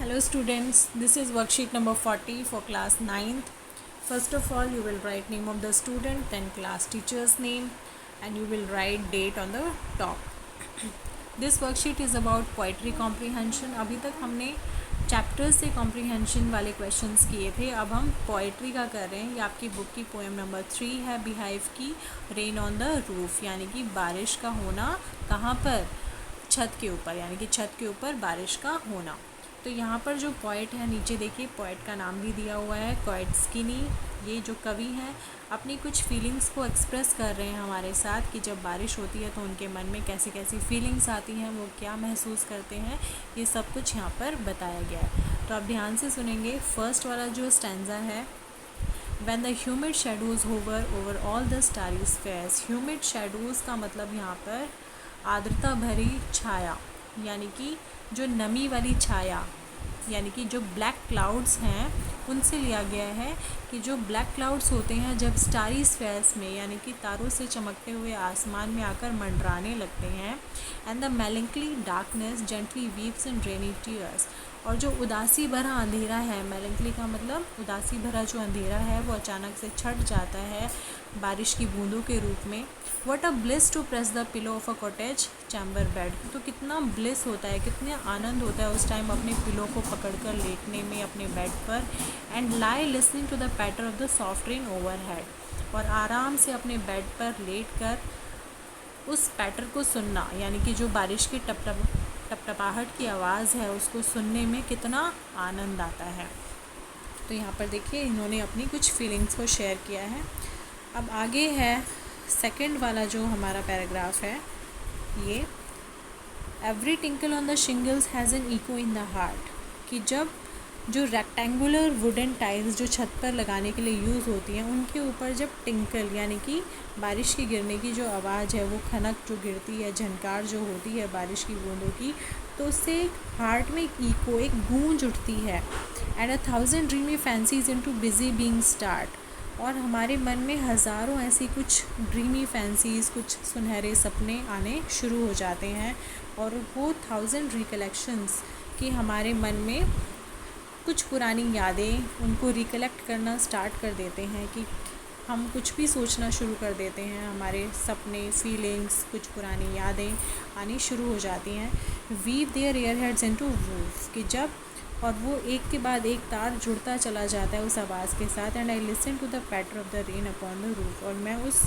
Hello students, this is worksheet number 40 for class 9th. First of all, you will write name of the student, then class teacher's name, and you will write date on the top. This worksheet is about poetry comprehension. अभी तक हमने chapters से comprehension वाले questions किए थे. अब हम poetry का कर रहे हैं. ये आपकी बुक की पोएम नंबर 3 है, बिहाइव की, रेन ऑन द रूफ, यानी कि बारिश का होना कहाँ पर, छत के ऊपर, यानी कि छत के ऊपर बारिश का होना. तो यहाँ पर जो पोएट है, नीचे देखिए पोएट का नाम भी दिया हुआ है, कोएट्स्कीनी. ये जो कवि हैं अपनी कुछ फीलिंग्स को एक्सप्रेस कर रहे हैं हमारे साथ कि जब बारिश होती है तो उनके मन में कैसी कैसी फीलिंग्स आती हैं, वो क्या महसूस करते हैं, ये सब कुछ यहाँ पर बताया गया है. तो आप ध्यान से सुनेंगे. फर्स्ट वाला जो स्टैंजा है, When the humid shadows hover over all the starry spheres. Humid shadows का मतलब यहाँ पर आर्द्रता भरी छाया, यानी कि जो नमी वाली छाया, यानी कि जो ब्लैक क्लाउड्स हैं उनसे लिया गया है कि जो ब्लैक क्लाउड्स होते हैं जब स्टारी स्फेयर्स में, यानी कि तारों से चमकते हुए आसमान में आकर मंडराने लगते हैं. And the melancholy darkness gently weeps in rainy tears. और जो उदासी भरा अंधेरा है, मेलंकली का मतलब उदासी भरा जो अंधेरा है, वो अचानक से छट जाता है बारिश की बूंदों के रूप में. What a bliss to press the pillow of a cottage chamber bed. तो कितना ब्लिस होता है, कितना आनंद होता है उस टाइम अपने पिलो को पकड़कर लेटने में अपने बेड पर. And lie listening to the patter of the soft rain overhead. और आराम से अपने बेड पर लेटकर उस पैटर को सुनना, यानी कि जो बारिश की टपटपाहट की आवाज़ है उसको सुनने में कितना आनंद आता है. तो यहाँ पर देखिए इन्होंने अपनी कुछ फीलिंग्स को शेयर किया है. अब आगे है सेकंड वाला जो हमारा पैराग्राफ है, ये every tinkle on the shingles has an echo in the heart. कि जब जो रेक्टेंगुलर वुडन टाइल्स जो छत पर लगाने के लिए यूज़ होती हैं, उनके ऊपर जब टिंकल यानी कि बारिश की गिरने की जो आवाज़ है, वो खनक जो गिरती है, झनकार जो होती है बारिश की बूंदों की, तो उससे हार्ट में एक इको, एक गूंज उठती है. And 1000 dreamy fancies into busy being start. और हमारे मन में हज़ारों ऐसी कुछ ड्रीमी फैंसीज़, कुछ सुनहरे सपने आने शुरू हो जाते हैं. और वो 1000 रिकलेक्शंस कि हमारे मन में कुछ पुरानी यादें, उनको रिकलेक्ट करना स्टार्ट कर देते हैं कि हम कुछ भी सोचना शुरू कर देते हैं. हमारे सपने, फीलिंग्स, कुछ पुरानी यादें आनी शुरू हो जाती हैं. Weave their air heads into woof. कि जब, और वो एक के बाद एक तार जुड़ता चला जाता है उस आवाज़ के साथ. And I listen to the patter of the rain upon the roof. और मैं उस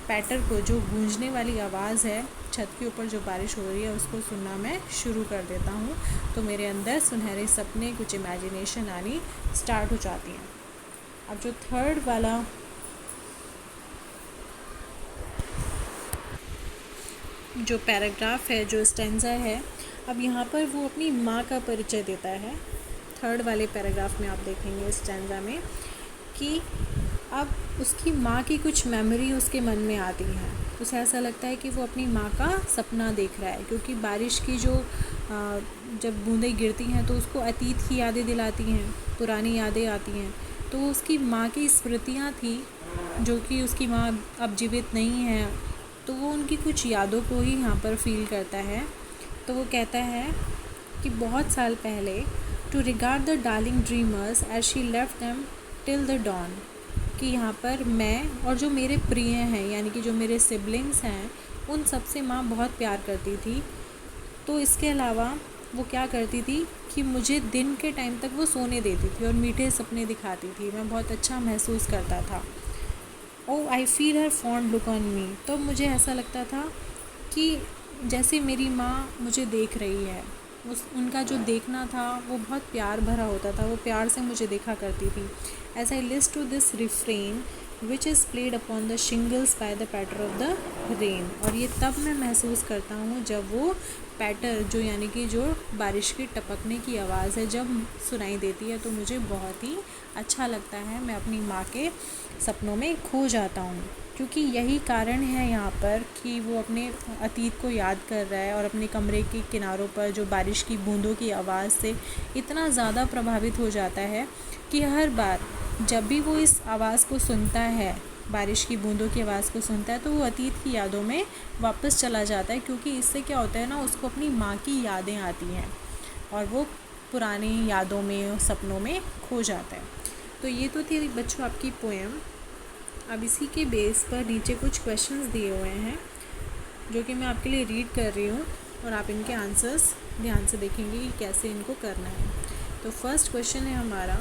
पैटर को, जो गूंजने वाली आवाज़ है छत के ऊपर जो बारिश हो रही है, उसको सुनना मैं शुरू कर देता हूँ. तो मेरे अंदर सुनहरे सपने, कुछ इमेजिनेशन आनी स्टार्ट हो जाती हैं. अब जो थर्ड वाला जो पैराग्राफ है, जो स्टेंजा है, अब यहाँ पर वो अपनी माँ का परिचय देता है. थर्ड वाले पैराग्राफ में आप देखेंगे स्टेंजा में कि अब उसकी माँ की कुछ मेमोरी उसके मन में आती हैं. उसे ऐसा लगता है कि वो अपनी माँ का सपना देख रहा है, क्योंकि बारिश की जो जब बूंदें गिरती हैं तो उसको अतीत की यादें दिलाती हैं, पुरानी यादें आती हैं. तो उसकी माँ की स्मृतियाँ थी, जो कि उसकी माँ अब जीवित नहीं है, तो वो उनकी कुछ यादों को ही यहाँ पर फील करता है. तो वो कहता है कि बहुत साल पहले, to regard the darling dreamers as she left them till the dawn. कि यहाँ पर मैं और जो मेरे प्रिय हैं, यानी कि जो मेरे सिबलिंग्स हैं, उन सब से माँ बहुत प्यार करती थी. तो इसके अलावा वो क्या करती थी कि मुझे दिन के टाइम तक वो सोने देती थी और मीठे सपने दिखाती थी. मैं बहुत अच्छा महसूस करता था. Oh I feel her fond look on me. तो मुझे ऐसा लगता था कि जैसे मेरी माँ मुझे देख रही है. उनका जो देखना था वो बहुत प्यार भरा होता था, वो प्यार से मुझे देखा करती थी. As I list to this refrain which is played upon the shingles by the patter of the rain. और ये तब मैं महसूस करता हूँ जब वो पैटर, जो यानी कि जो बारिश की टपकने की आवाज़ है, जब सुनाई देती है तो मुझे बहुत ही अच्छा लगता है. मैं अपनी माँ के सपनों में खो जाता हूँ, क्योंकि यही कारण है यहाँ पर कि वो अपने अतीत को याद कर रहा है और अपने कमरे के किनारों पर जो बारिश की बूंदों की आवाज़ से इतना ज़्यादा प्रभावित हो जाता है कि हर बार जब भी वो इस आवाज़ को सुनता है, बारिश की बूंदों की आवाज़ को सुनता है, तो वो अतीत की यादों में वापस चला जाता है. क्योंकि इससे क्या होता है ना, उसको अपनी माँ की यादें आती हैं और वो पुरानी यादों में, सपनों में खो जाता है। तो ये तो थी बच्चों आपकी पोएम। अब इसी के बेस पर नीचे कुछ क्वेश्चंस दिए हुए हैं जो कि मैं आपके लिए रीड कर रही हूँ और आप इनके आंसर्स ध्यान से देखेंगे कि कैसे इनको करना है। तो फर्स्ट क्वेश्चन है हमारा,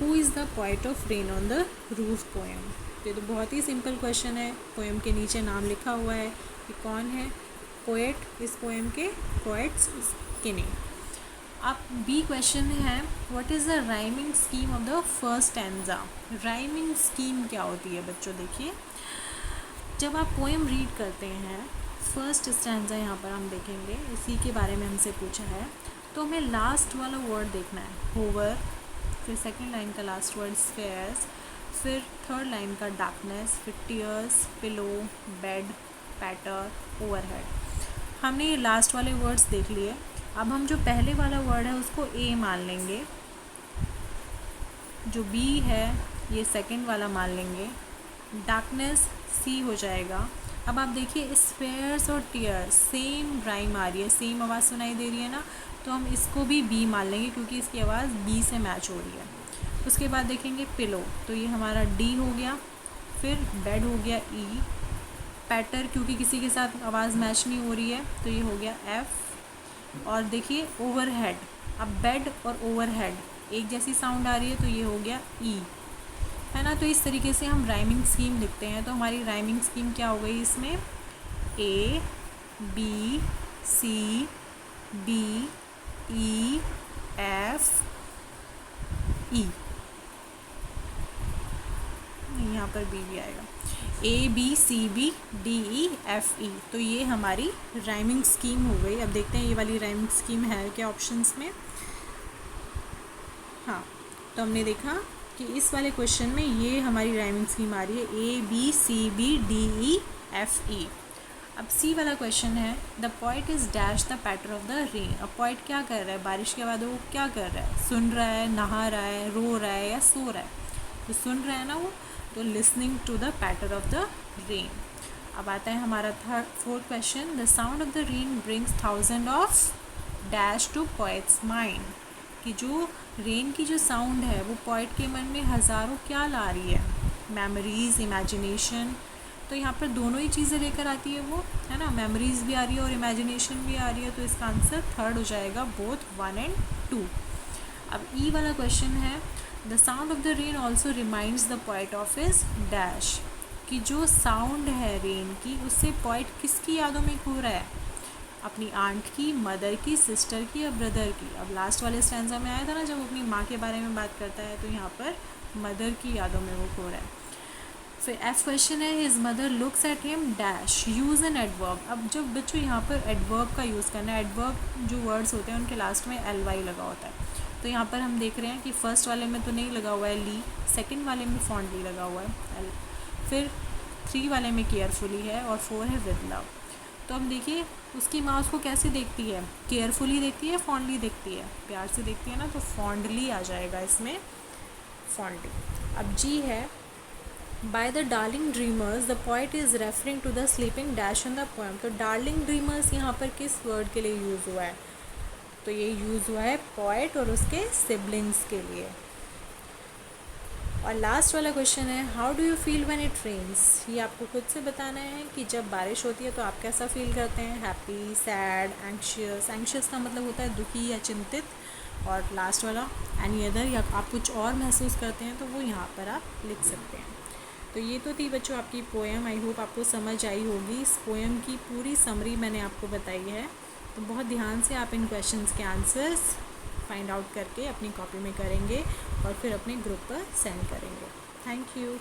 who is the poet of rain on the roof poem. ये तो बहुत ही सिंपल क्वेश्चन है। पोएम के नीचे नाम लिखा हुआ है कि कौन है पोएट, इस पोएम के पोएट्स किन्हीं। अब बी क्वेश्चन है, what is the rhyming scheme of the first stanza. Rhyming scheme क्या होती है बच्चों? देखिए, जब आप पोएम रीड करते हैं, फर्स्ट स्टैंजा यहाँ पर हम देखेंगे, इसी के बारे में हमसे पूछा है, तो हमें लास्ट वाला वर्ड देखना है, होवर, फिर सेकेंड लाइन का लास्ट वर्ड स्फेयर्स, फिर थर्ड लाइन का डार्कनेस, फिर टीयर्स, पिलो, बेड, पैटर, ओवरहेड। हमने ये लास्ट वाले वर्ड्स देख लिए। अब हम जो पहले वाला वर्ड है उसको ए मान लेंगे, जो बी है ये सेकंड वाला मान लेंगे, डार्कनेस सी हो जाएगा। अब आप देखिए, स्फेयर्स और टीयर्स सेम राइम आ रही है, सेम आवाज़ सुनाई दे रही है ना, तो हम इसको भी बी मान लेंगे क्योंकि इसकी आवाज़ बी से मैच हो रही है। उसके बाद देखेंगे पिलो, तो ये हमारा डी हो गया, फिर बेड हो गया ई, पैटर क्योंकि किसी के साथ आवाज़ मैच नहीं हो रही है तो ये हो गया एफ, और देखिए ओवरहेड, अब बेड और ओवरहेड एक जैसी साउंड आ रही है तो ये हो गया ई, है ना। तो इस तरीके से हम राइमिंग स्कीम लिखते हैं। तो हमारी राइमिंग स्कीम क्या हो गई इसमें, A B C D E F E, यहाँ पर बी भी आएगा, A B C B D E F E. तो ये हमारी राइमिंग स्कीम हो गई। अब देखते हैं ये वाली राइमिंग स्कीम है क्या ऑप्शंस में। हाँ, तो हमने देखा कि इस वाले क्वेश्चन में ये हमारी राइमिंग स्कीम आ रही है, A B C B D E F E. अब सी वाला क्वेश्चन है, the poet is dash the patter of the rain. अब पोइट क्या कर रहा है, बारिश के बाद वो क्या कर रहा है, सुन रहा है, नहा रहा है, रो रहा है या सो रहा है। तो सुन रहा है ना वो, तो listening to the patter of the rain. अब आता है हमारा fourth question, the sound of the rain brings thousand of dash to poets mind. कि जो रेन की जो साउंड है वो पोइट के मन में हज़ारों क्या ला रही है, मेमोरीज, इमेजिनेशन। तो यहाँ पर दोनों ही चीज़ें लेकर आती है वो, है ना, मेमोरीज भी आ रही है और इमेजिनेशन भी आ रही है। तो इसका आंसर थर्ड हो जाएगा, बोथ 1 और 2। अब ई वाला क्वेश्चन है, the sound of the rain also reminds the poet of his dash. कि जो साउंड है रेन की, उससे पोइट किसकी यादों में खो रहा है, अपनी आंट की, मदर की, सिस्टर की या ब्रदर की। अब लास्ट वाले स्टैंजा में आया था ना, जब वो अपनी माँ के बारे में बात करता है, तो यहाँ पर मदर की यादों में वो खो रहा है। फिर एफ क्वेश्चन है, his mother looks at him dash, use an adverb. अब जब बच्चों यहाँ पर एडवर्ब का यूज़ करना है, एडवर्ब जो वर्ड्स होते हैं उनके लास्ट में एल वाई लगा होता है। तो यहाँ पर हम देख रहे हैं कि फर्स्ट वाले में तो नहीं लगा हुआ है ली, सेकंड वाले में फॉन्डली लगा हुआ है एल, फिर 3 वाले में केयरफुली है और 4 है विद लव। तो अब देखिए उसकी माँ उसको कैसे देखती है, केयरफुली देखती है, फॉन्डली देखती है, प्यार से देखती है ना, तो फॉन्डली आ जाएगा इसमें, फॉन्डली। अब जी है, by the darling dreamers the poet is referring to the sleeping dash in the poem. तो डार्लिंग ड्रीमर्स यहाँ पर किस वर्ड के लिए यूज़ हुआ है, तो ये यूज़ हुआ है पोइट और उसके सिबलिंग्स के लिए। और लास्ट वाला क्वेश्चन है, how do you feel when it rains. ये आपको खुद से बताना है कि जब बारिश होती है तो आप कैसा फील करते हैं, हैप्पी, सैड, एंक्शियस। एंक्शियस का मतलब होता है दुखी या चिंतित, और लास्ट वाला एनी अदर, या आप कुछ और महसूस करते हैं तो वो यहाँ पर आप लिख सकते हैं। तो ये तो थी बच्चों आपकी पोएम। आई होप आपको समझ आई होगी। इस पोएम की पूरी समरी मैंने आपको बताई है, तो बहुत ध्यान से आप इन क्वेश्चंस के आंसर्स फाइंड आउट करके अपनी कॉपी में करेंगे और फिर अपने ग्रुप पर सेंड करेंगे। Thank you.